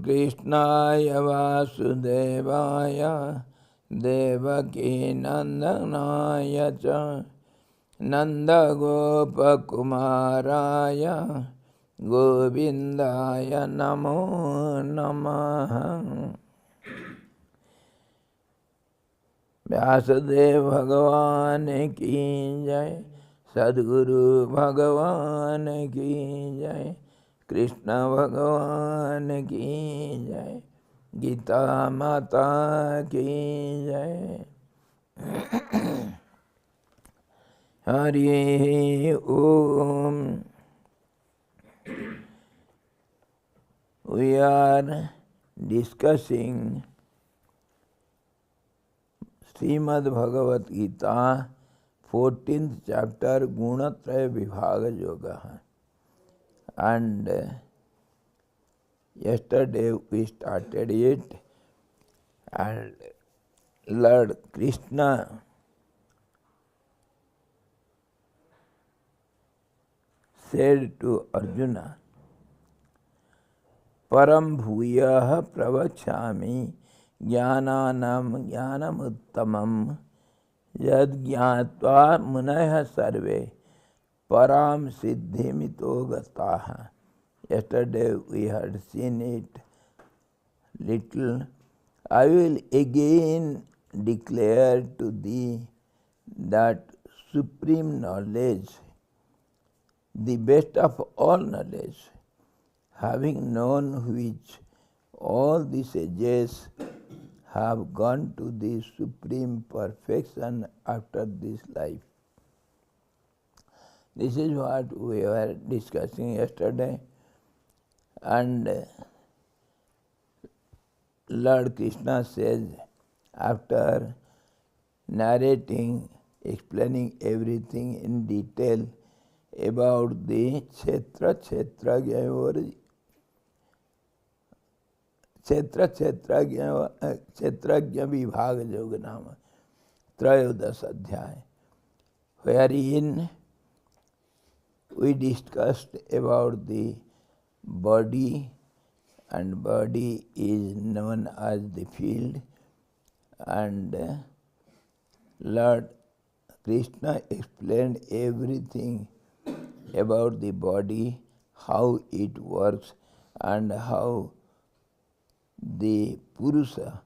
कृष्णाय वासुदेवाय देवकी नंदनाय च नन्दगोपकुमाराय गोविन्दाय नमो नमः। व्यासदेव भगवान की जय। सद्गुरु भगवान की जय। कृष्ण भगवान की जय। गीता माता की जय। हरि ओम। We are discussing Srimad Bhagavad Gita, 14th chapter, Gunatraya Vibhaga Yoga. And yesterday we started it, and Lord Krishna said to Arjuna, Param bhuyah pravachami jnananam jnanamuttamam yad jnatva munaya sarve param siddhimito gataha. Yesterday we had seen it little. I will again declare to thee that supreme knowledge, the best of all knowledge, having known which all the sages have gone to the supreme perfection after this life. This is what we were discussing yesterday, and Lord Krishna says, after narrating, explaining everything in detail about the Kshetrajna Vibhaga Yoga Nama, Trayodas Adhyaya, wherein we discussed about the body, and body is known as the field, and Lord Krishna explained everything about the body, how it works, and how the Purusha,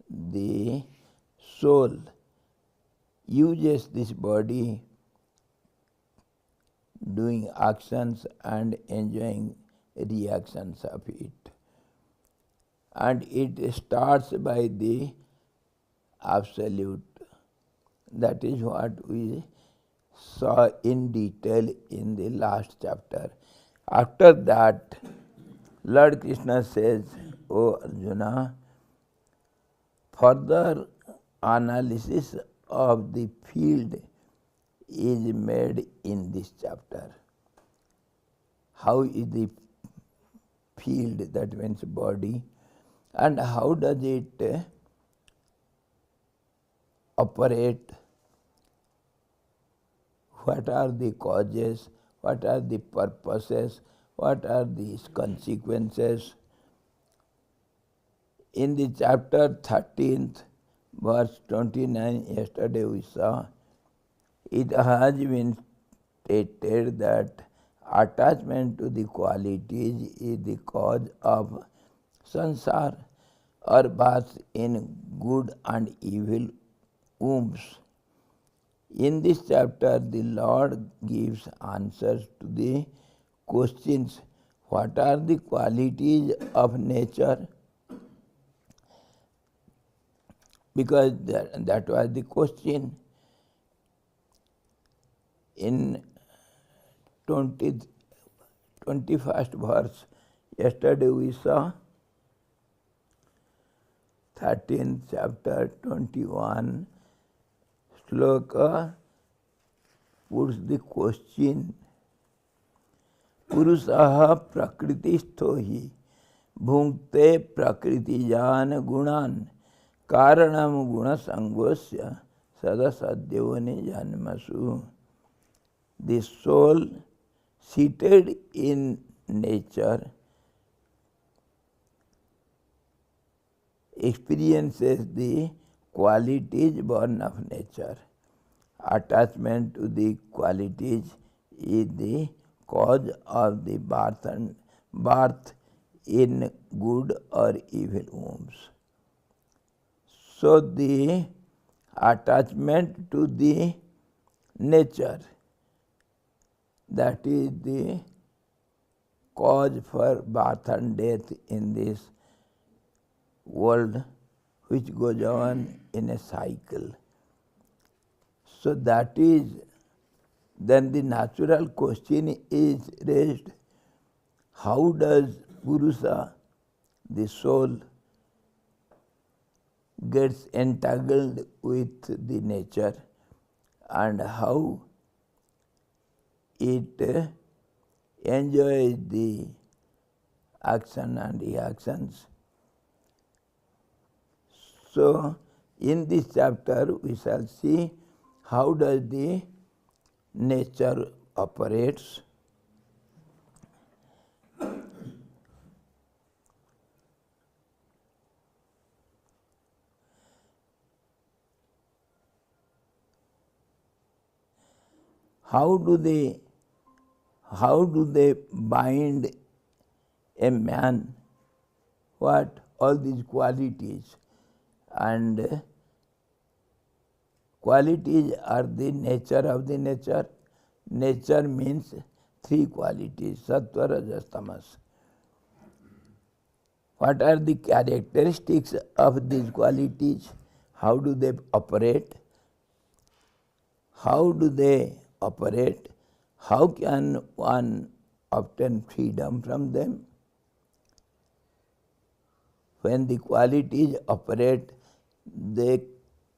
the soul, uses this body doing actions and enjoying reactions of it. And it starts by the absolute. That is what we saw in detail in the last chapter. After that, Lord Krishna says, O Arjuna, further analysis of the field is made in this chapter. How is the field, that means body, and how does it operate? What are the causes? What are the purposes? What are the consequences? In the chapter 13th, verse 29, yesterday we saw, it has been stated that attachment to the qualities is the cause of sansar, or birth in good and evil wombs. In this chapter, the Lord gives answers to the questions, what are the qualities of nature? Because that was the question. In 21st verse, yesterday we saw 13th chapter 21 sloka puts the question, Purusaha prakritisto hi bhunkte prakritijan gunan karanam guna sangosya sadasadyoni janmasu. The soul seated in nature experiences the qualities born of nature. Attachment to the qualities is the cause of the birth in good or evil wombs. So the attachment to the nature, that is the cause for birth and death in this world, which goes on in a cycle. So that is, then the natural question is raised, how does Purusa, the soul, gets entangled with the nature, and how it enjoys the action and reactions. So in this chapter we shall see how does the nature operates. How do they bind a man? What? All these qualities. And qualities are the nature of the nature. Nature means three qualities, sattva, rajas, tamas. What are the characteristics of these qualities? How do they operate? How do they operate? How can one obtain freedom from them? When the qualities operate, they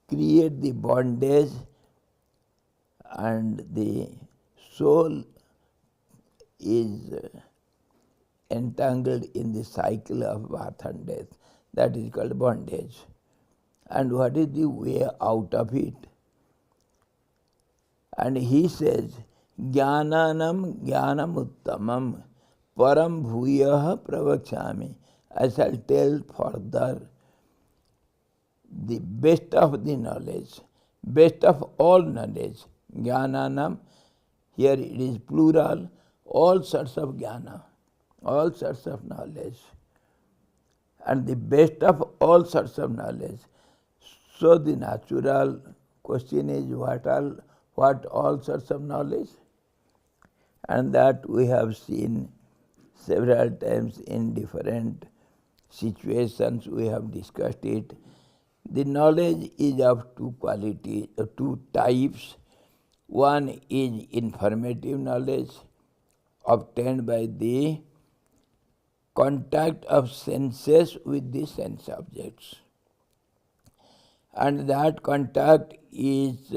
create the bondage, and the soul is entangled in the cycle of birth and death. That is called bondage. And what is the way out of it? And he says, Jnananam jnanamuttamam param bhuyah pravakshami. I shall tell further the best of the knowledge, best of all knowledge. Jnananam, here it is plural, all sorts of jnana, all sorts of knowledge. And the best of all sorts of knowledge. So the natural question is, what all sorts of knowledge? And that we have seen several times in different situations, we have discussed it. The knowledge is of two qualities, two types. One is informative knowledge, obtained by the contact of senses with the sense objects. And that contact is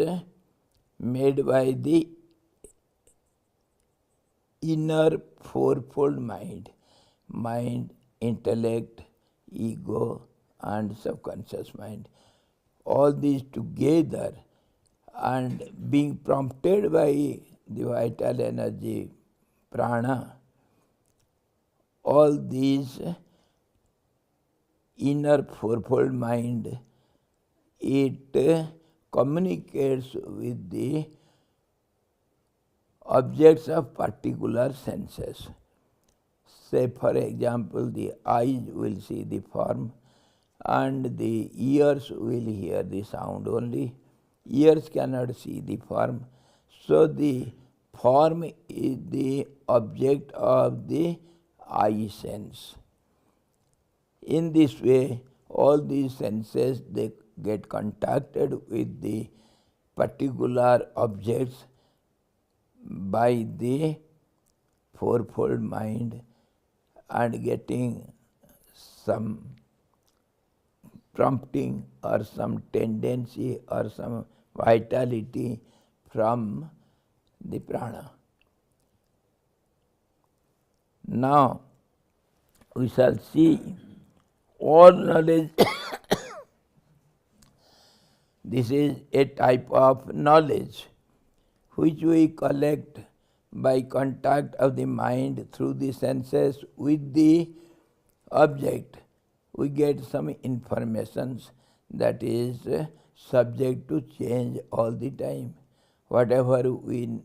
made by the inner fourfold mind, intellect, ego, and subconscious mind. All these together, and being prompted by the vital energy, prana, all these inner fourfold mind, it communicates with the objects of particular senses. Say, for example, the eyes will see the form, and the ears will hear the sound only. Ears cannot see the form. So the form is the object of the eye sense. In this way, all these senses, they get contacted with the particular objects by the fourfold mind, and getting some prompting or some tendency or some vitality from the prana. Now we shall see all knowledge. This is a type of knowledge which we collect by contact of the mind through the senses with the object. we get some informations that is subject to change all the time. Whatever we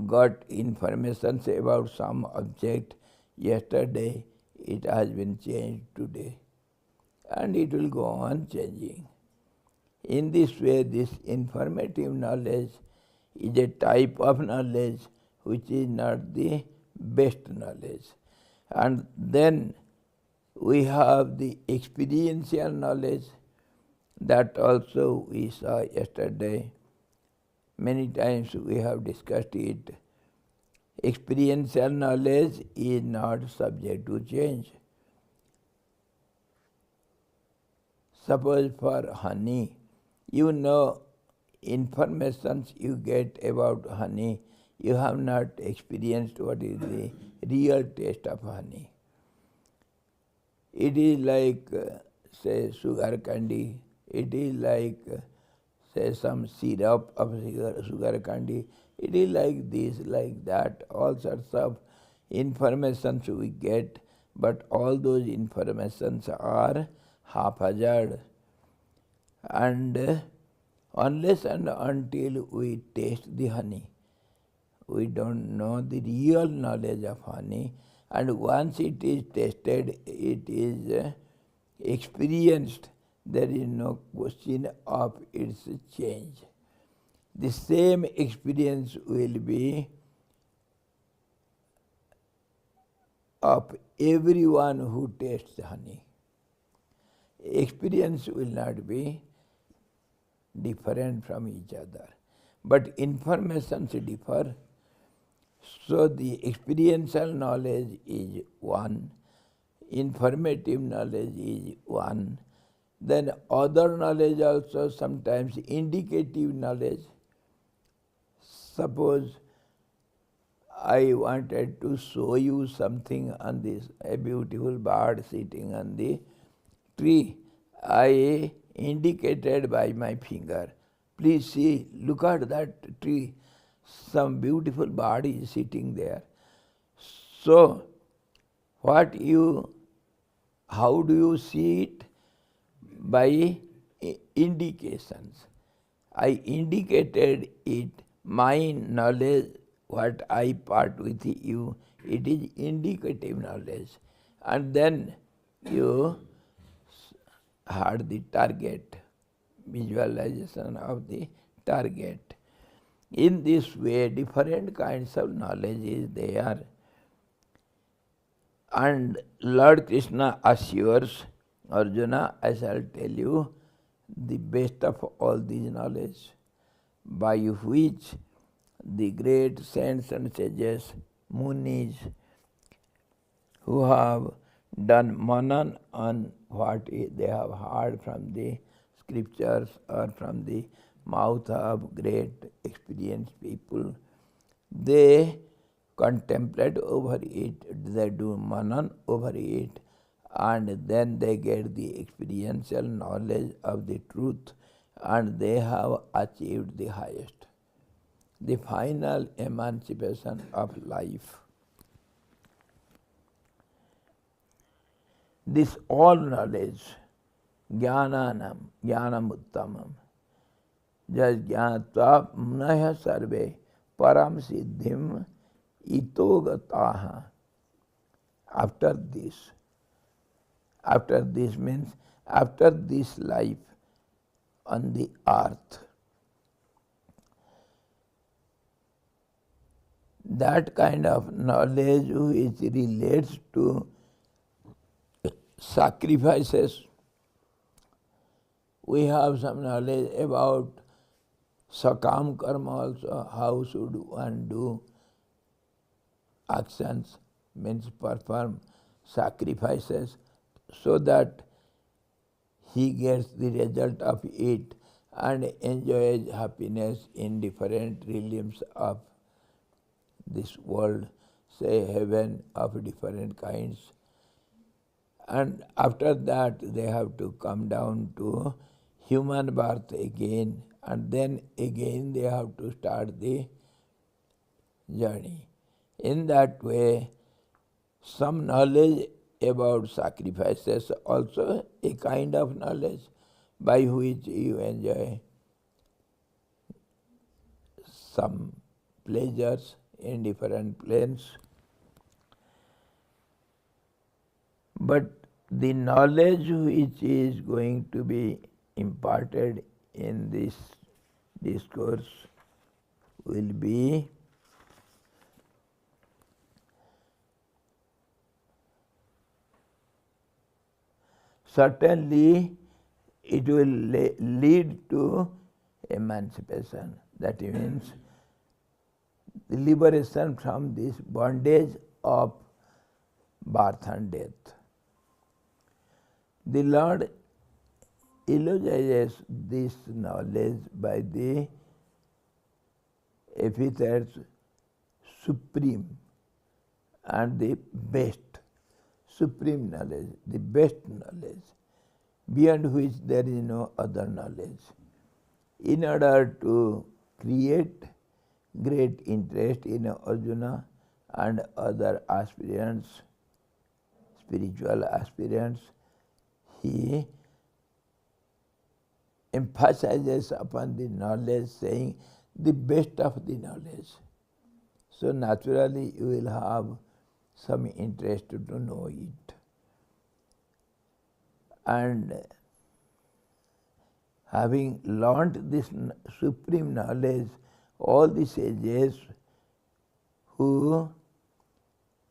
got information about some object yesterday, it has been changed today, and it will go on changing. In this way, this informative knowledge is a type of knowledge which is not the best knowledge. And then we have the experiential knowledge, that also we saw yesterday. Many times we have discussed it. Experiential knowledge is not subject to change. Suppose for honey, you know information you get about honey, you have not experienced what is the real taste of honey. It is like, say, sugar candy. It is like, say, some syrup of sugar candy. It is like this, like that. All sorts of information we get, but all those informations are haphazard. And unless and until we taste the honey, we don't know the real knowledge of honey. And once it is tasted, it is experienced, there is no question of its change. The same experience will be of everyone who tastes honey. Experience will not be different from each other, but informations differ. So the experiential knowledge is one, informative knowledge is one, then other knowledge also, sometimes indicative knowledge. Suppose I wanted to show you something on this, a beautiful bird sitting on the tree. I indicated by my finger, please see, look at that tree. Some beautiful bird is sitting there. So, how do you see it? By indications. I indicated it, my knowledge, what I part with you, it is indicative knowledge. And then you had the target, visualization of the target. In this way, different kinds of knowledge is there. And Lord Krishna assures Arjuna, I shall tell you the best of all these knowledge, by which the great saints and sages, munis, who have done manan on what they have heard from the scriptures or from the mouth of great experienced people, they contemplate over it, they do manan over it, and then they get the experiential knowledge of the truth, and they have achieved the highest, the final emancipation of life. This all knowledge, jnanam uttamam, jnatva munaya sarve param siddhim ito gataha. After this means after this life on the earth, that kind of knowledge which relates to sacrifices. We have some knowledge about sakam karma also, how should one do actions, means perform sacrifices, so that he gets the result of it and enjoys happiness in different realms of this world, say heaven of different kinds. And after that they have to come down to human birth again, and then again they have to start the journey. In that way, some knowledge about sacrifices, also a kind of knowledge by which you enjoy some pleasures in different planes. But the knowledge which is going to be imparted in this discourse will be certainly it will lead to emancipation. That means the liberation from this bondage of birth and death. The Lord eulogizes this knowledge by the epithets supreme and the best. Supreme knowledge, the best knowledge, beyond which there is no other knowledge. In order to create great interest in Arjuna and other aspirants, spiritual aspirants, he emphasizes upon the knowledge, saying the best of the knowledge. So naturally you will have some interest to know it. And having learnt this supreme knowledge, all the sages who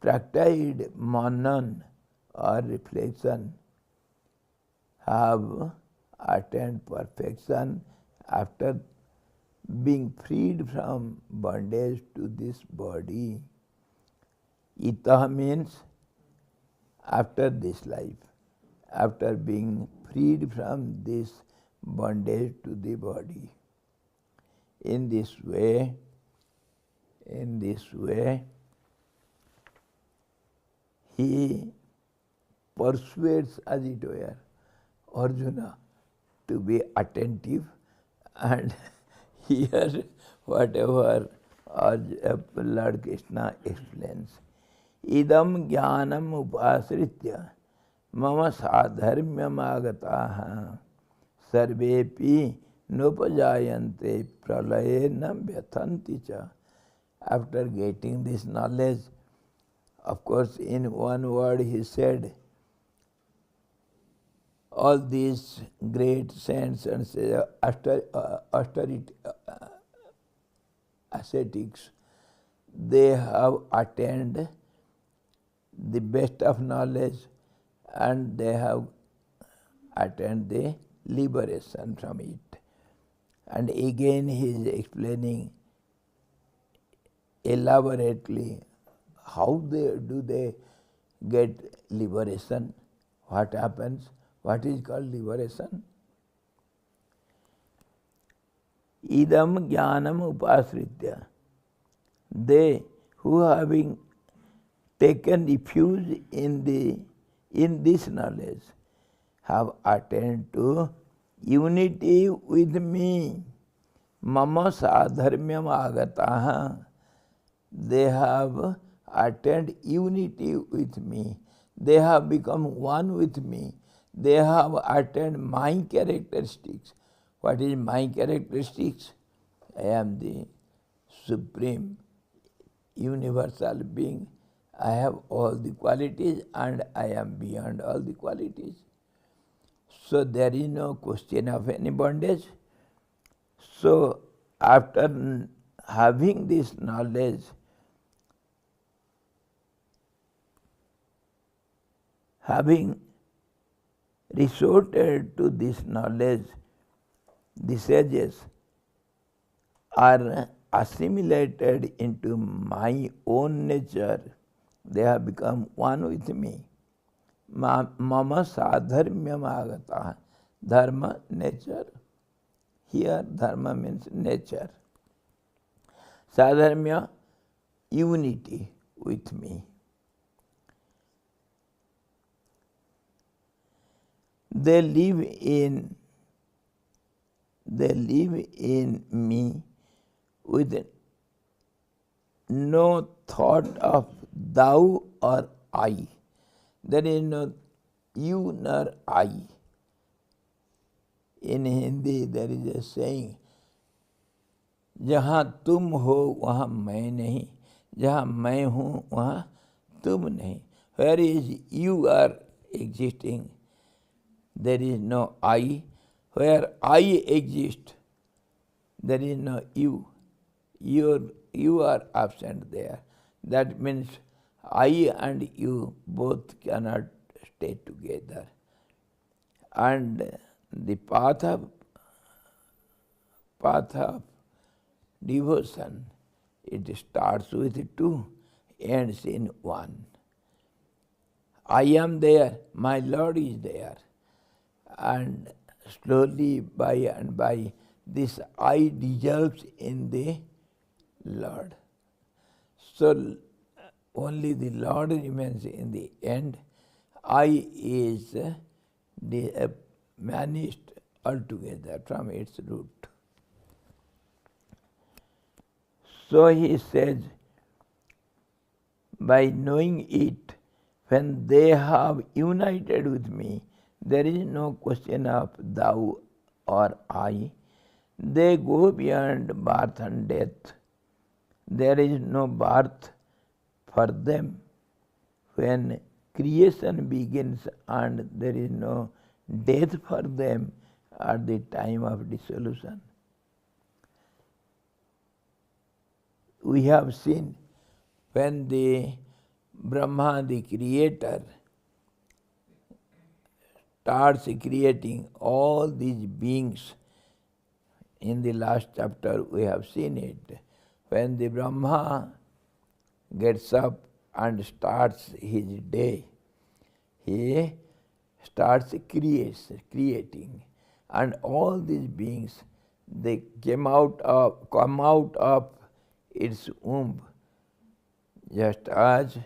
practiced manan or reflection have attained perfection after being freed from bondage to this body. Ita means after this life, after being freed from this bondage to the body. In this way, he persuades, as it were, Arjuna to be attentive and hear whatever Lord Krishna explains. Idam jnanam upasritya mama sadharmyam agataha sarvepi nupajayante pralayena vyathanti cha. After getting this knowledge, of course in one word he said, all these great saints and ascetics, they have attained the best of knowledge and they have attained the liberation from it. And again he is explaining elaborately how do they get liberation, what happens, what is called liberation. Idam jnanam upasritya. They who having taken refuge in this knowledge have attained to unity with me. Mama sadharmyam agataha. They have attained unity with me. They have become one with me. They have attained my characteristics. What is my characteristics? I am the supreme, universal being. I have all the qualities and I am beyond all the qualities. So there is no question of any bondage. So after having this knowledge, having resorted to this knowledge, the sages are assimilated into my own nature. They have become one with me. Mama sadharmyam agata. Dharma, nature. Here dharma means nature. Sadharmya, unity with me. They live in me with no thought of thou or I. There is no you nor I. In Hindi there is a saying, जहाँ तुम हो वहाँ मैं नहीं, जहाँ मैं हूँ वहाँ तुम नहीं. Where is you are existing, there is no I. Where I exist, there is no you. You are absent there. That means I and you both cannot stay together. And the path of devotion, it starts with two, ends in one. I am there, my Lord is there. And slowly, by and by, this I dissolves in the Lord. So only the Lord remains in the end. I is vanished altogether from its root. So he says, by knowing it, when they have united with me, there is no question of thou or I. They go beyond birth and death. There is no birth for them when creation begins, and there is no death for them at the time of dissolution. We have seen when the Brahma, the creator, starts creating all these beings. In the last chapter we have seen it. When the Brahma gets up and starts his day, he starts creating. And all these beings, they come out of its womb, just as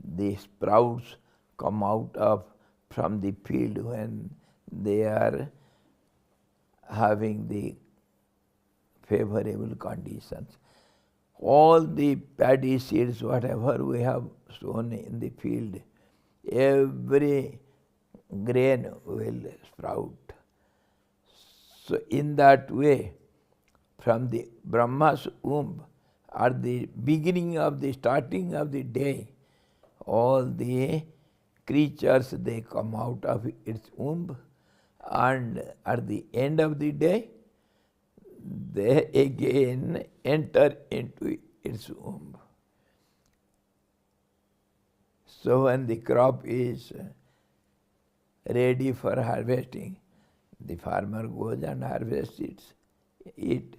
the sprouts come out from the field when they are having the favorable conditions. All the paddy seeds, whatever we have sown in the field, every grain will sprout. So in that way, from the Brahma's womb, at the beginning of the starting of the day, all the creatures, they come out of its womb, and at the end of the day, they again enter into its womb. So when the crop is ready for harvesting, the farmer goes and harvests it.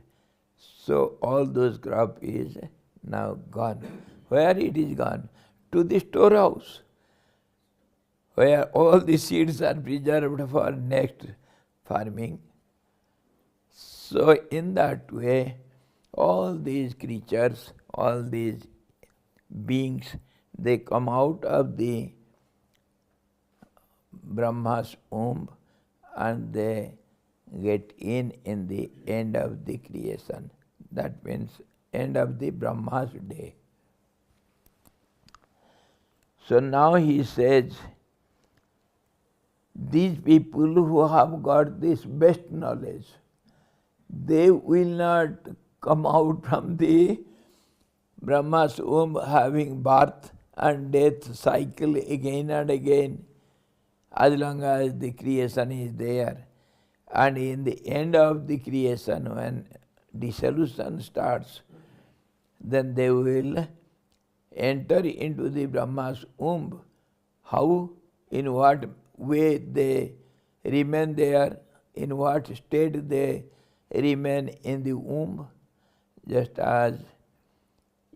So all those crop is now gone. Where it is gone? To the storehouse, where all the seeds are preserved for next farming. So in that way, all these creatures, all these beings, they come out of the Brahma's womb and they get in the end of the creation. That means end of the Brahma's day. So now he says, these people who have got this best knowledge, they will not come out from the Brahma's womb having birth and death cycle again and again, as long as the creation is there. And in the end of the creation, when dissolution starts, then they will enter into the Brahma's womb. How, in what way they remain there, in what state they remain in the womb, just as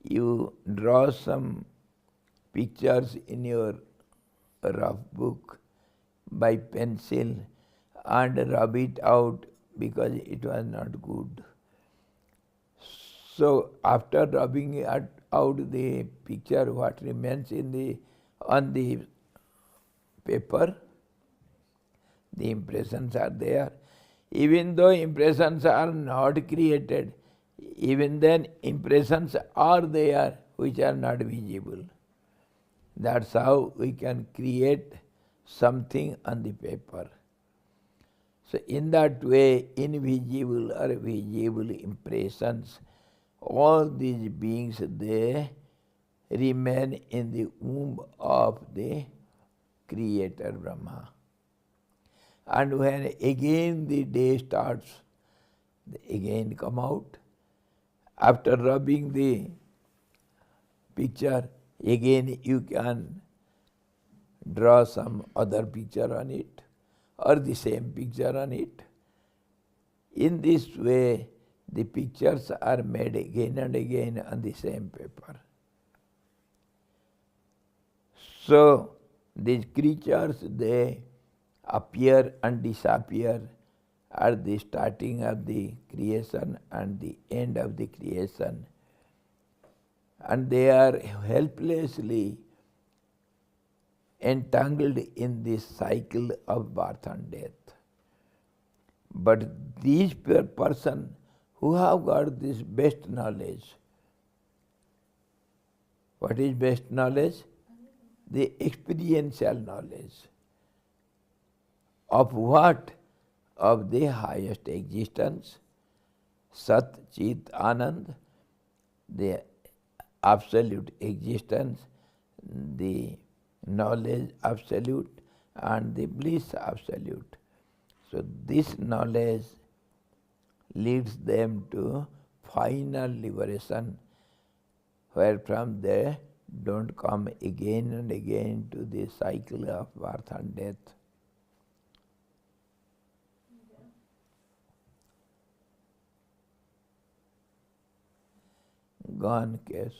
you draw some pictures in your rough book by pencil and rub it out because it was not good. So after rubbing out the picture, what remains on the paper, the impressions are there. Even though impressions are not created, even then impressions are there which are not visible. That's how we can create something on the paper. So in that way, invisible or visible impressions, all these beings, they remain in the womb of the Creator Brahma. And when again the day starts, they again come out. After rubbing the picture, again you can draw some other picture on it or the same picture on it. In this way, the pictures are made again and again on the same paper. So, these creatures, they appear and disappear at the starting of the creation and the end of the creation. And they are helplessly entangled in this cycle of birth and death. But these person who have got this best knowledge, what is best knowledge? The experiential knowledge. Of what? Of the highest existence, Sat Chit Anand, the absolute existence, the knowledge absolute, and the bliss absolute. So this knowledge leads them to final liberation, where from there don't come again and again to the cycle of birth and death. Gone case.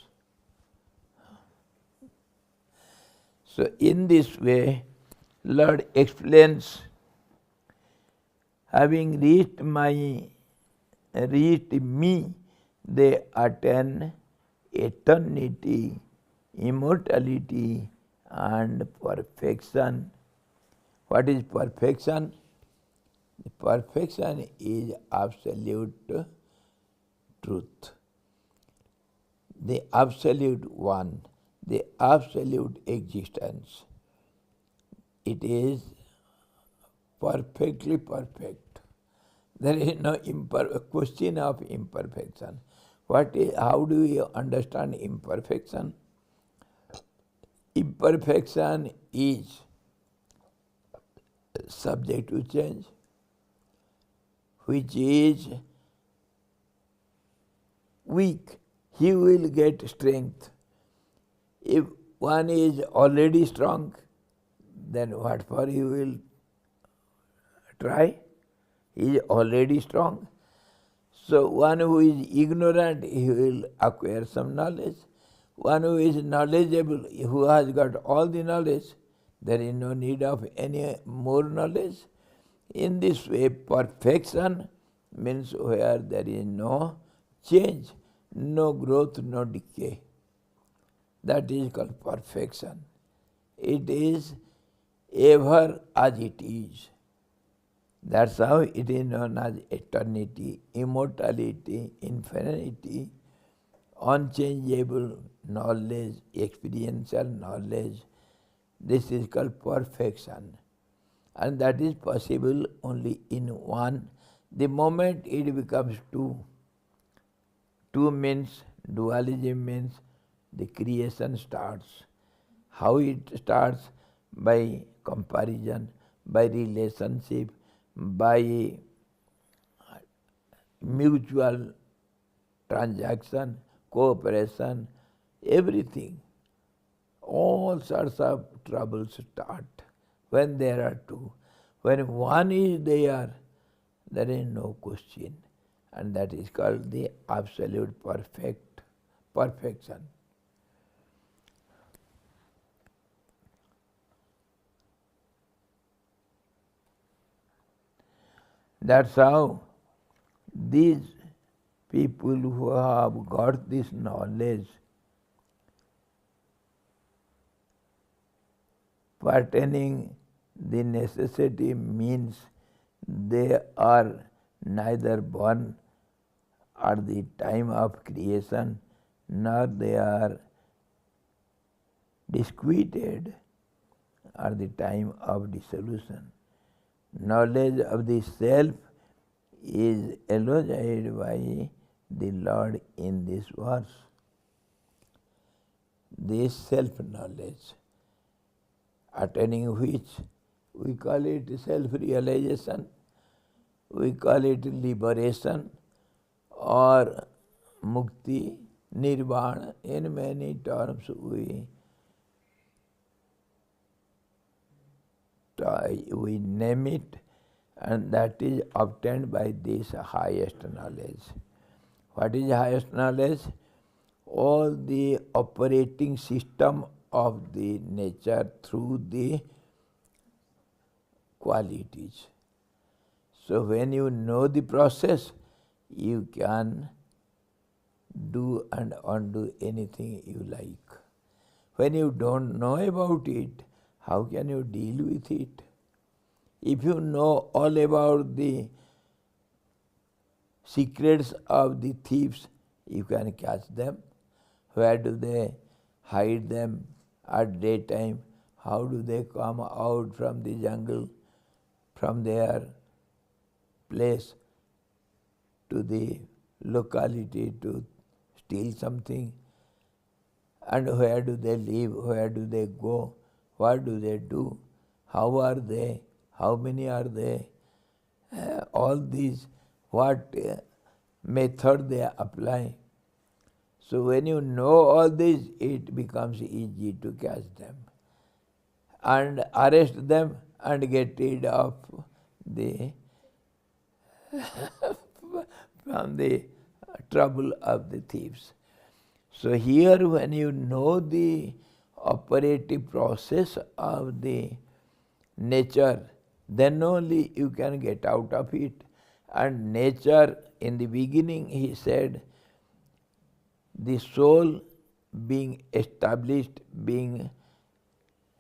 So in this way, Lord explains, having reached me, they attain eternity, immortality, and perfection. What is perfection? The perfection is absolute truth. The absolute one, the absolute existence. It is perfectly perfect. There is no question of imperfection. How do you understand imperfection? Imperfection is subject to change, which is weak. He will get strength. If one is already strong, then what for he will try? He is already strong. So one who is ignorant, he will acquire some knowledge. One who is knowledgeable, who has got all the knowledge, there is no need of any more knowledge. In this way, perfection means where there is no change, no growth, no decay. That is called perfection. It is ever as it is. That's how it is known as eternity, immortality, infinity, unchangeable knowledge, experiential knowledge. This is called perfection. And that is possible only in one. The moment it becomes two, two means, dualism means the creation starts. How it starts? By comparison, by relationship, by mutual transaction, cooperation, everything. All sorts of troubles start when there are two. When one is there is no question. And that is called the absolute perfection. That's how these people who have got this knowledge pertaining the necessity means they are neither born at the time of creation, nor they are disquieted at the time of dissolution. Knowledge of the self is elogied by the Lord in this verse. This self-knowledge, attaining which we call it self-realization, we call it liberation or mukti, nirvana, in many terms we name it, and that is obtained by this highest knowledge. What is highest knowledge? All the operating system of the nature through the qualities. So when you know the process, you can do and undo anything you like. When you don't know about it, how can you deal with it? If you know all about the secrets of the thieves, you can catch them. Where do they hide them at daytime? How do they come out from the jungle, from their place to the locality to steal something? And where do they live? Where do they go? What do they do? How are they? How many are they? All these, what method they apply. So when you know all this, it becomes easy to catch them and arrest them and get rid of the from the trouble of the thieves. So here when you know the operative process of the nature, then only you can get out of it. And nature, in the beginning he said, the soul being established, being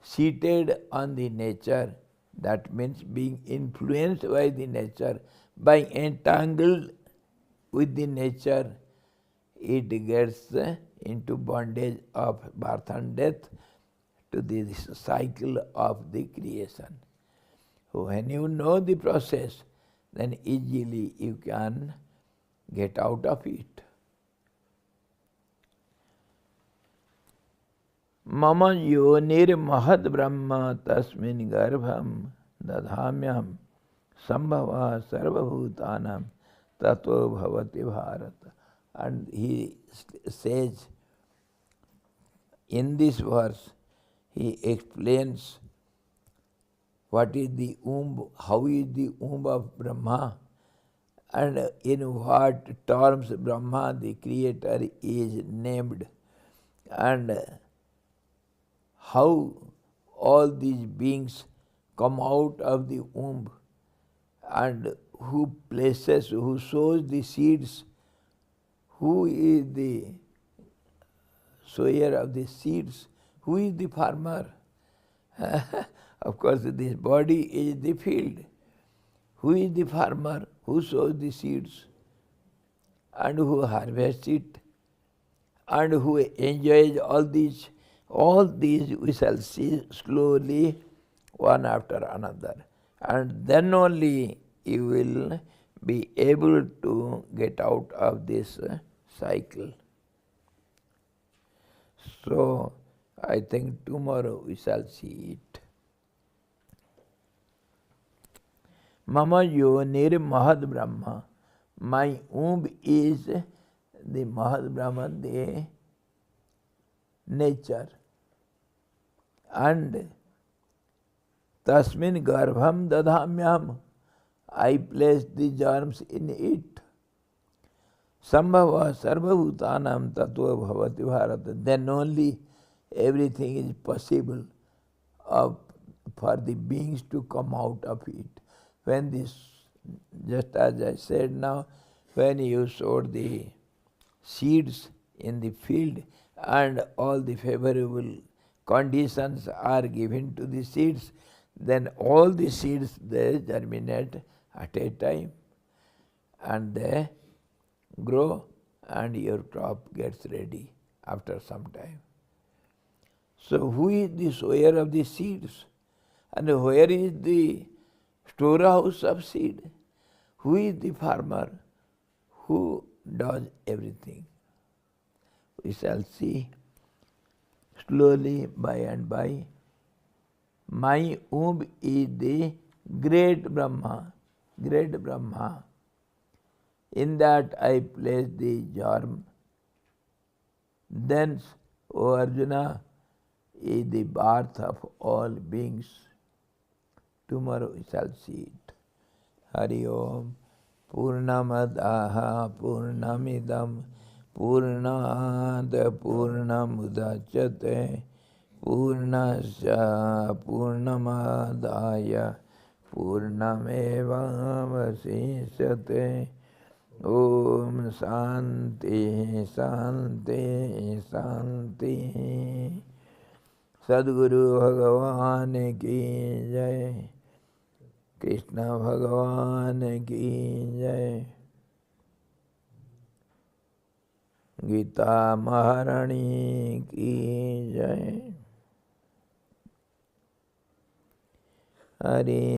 seated on the nature, that means being influenced by the nature, by entangled with the nature, it gets into bondage of birth and death to this cycle of the creation. So when you know the process, then easily you can get out of it. Mama yonir mahad brahma tasmin garbham dadhamyam sambhava sarvabhutanam tato bhavati bharata. And he says, in this verse, he explains what is the womb, how is the womb of Brahma, and in what terms Brahma, the creator, is named, and how all these beings come out of the womb, and who places, who sows the seeds, who is the sower of the seeds, who is the farmer. Of course, this body is the field. Who is the farmer? Who sows the seeds and who harvests it and who enjoys all these? All these we shall see slowly, one after another. And then only you will be able to get out of this cycle. So, I think tomorrow we shall see it. Mama yonir mahad brahma. My womb is the mahad brahma, the nature. And tasmin garbham dadhamyam. I place the germs in it. Sambhava sarvabhutanam tattva bhavati bharata. Then only everything is possible for the beings to come out of it. When this, just as I said now, when you sowed the seeds in the field and all the favorable conditions are given to the seeds, then all the seeds they germinate at a time and they grow and your crop gets ready after some time. So who is the sower of the seeds? And where is the storehouse of seed? Who is the farmer? Who does everything? We shall see slowly by and by. My womb is the great Brahma, great Brahma. In that I place the germ. Thence, O Arjuna, is the birth of all beings. Tomorrow we shall see it. Hari Om. Purnamadaha Purnamidam Purnad Purnamudachyate Purnasya Purnamadaya Purnamevavasishyate. Om Shanti Shanti Shanti. Sadguru Bhagavan ki jai. Krishna Bhagavan ki jai. Gita Maharani ki jai. Hare